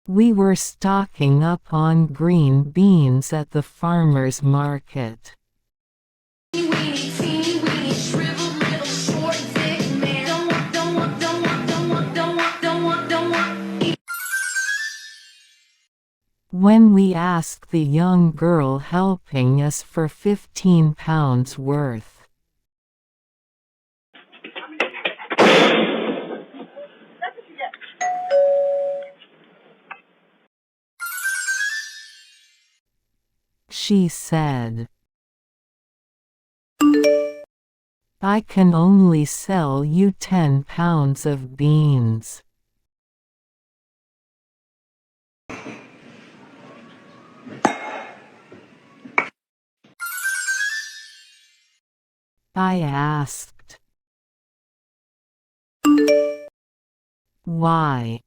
We were stocking up on green beans at the farmer's market. When we asked the young girl helping us for £15 worth. She said, "I can only sell you 10 pounds of beans." I asked, "Why?"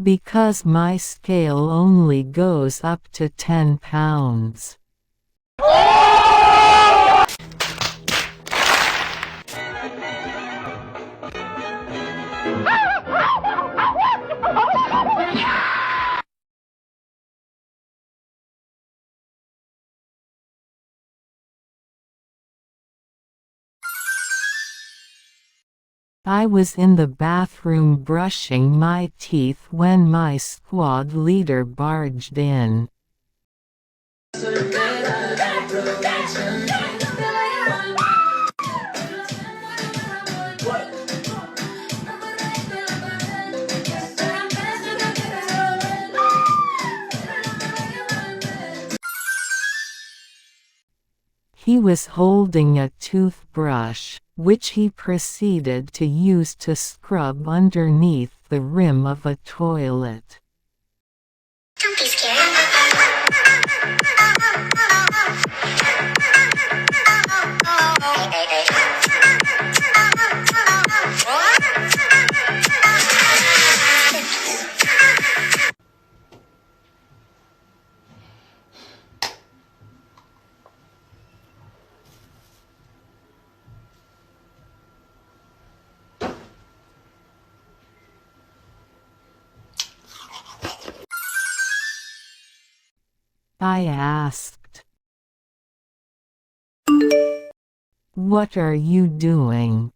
"Because my scale only goes up to 10 pounds. I was in the bathroom brushing my teeth when my squad leader barged in. He was holding a toothbrush, which he proceeded to use to scrub underneath the rim of a toilet. Don't be scared. I asked, "What are you doing?"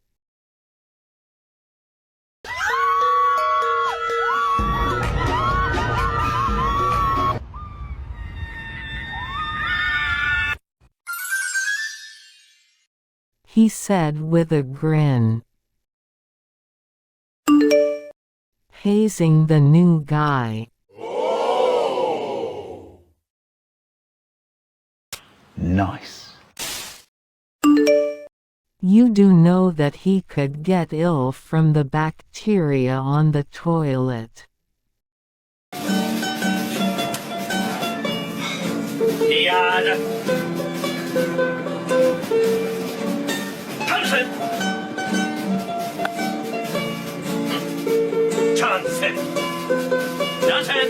He said with a grin, "Hazing the new guy." Nice. You do know that he could get ill from the bacteria on the toilet. Dion! Johnson! Johnson! Johnson!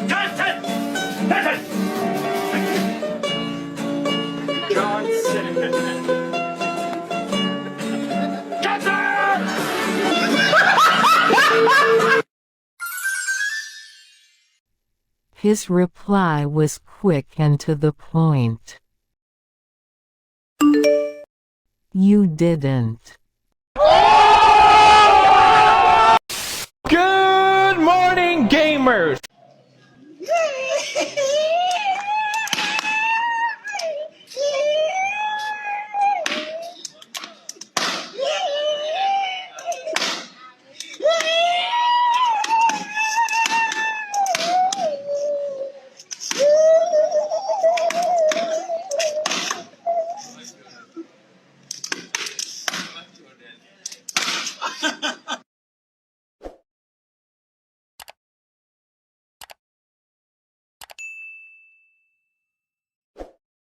Johnson! Johnson! Johnson! His reply was quick and to the point. You didn't. Good morning, gamers!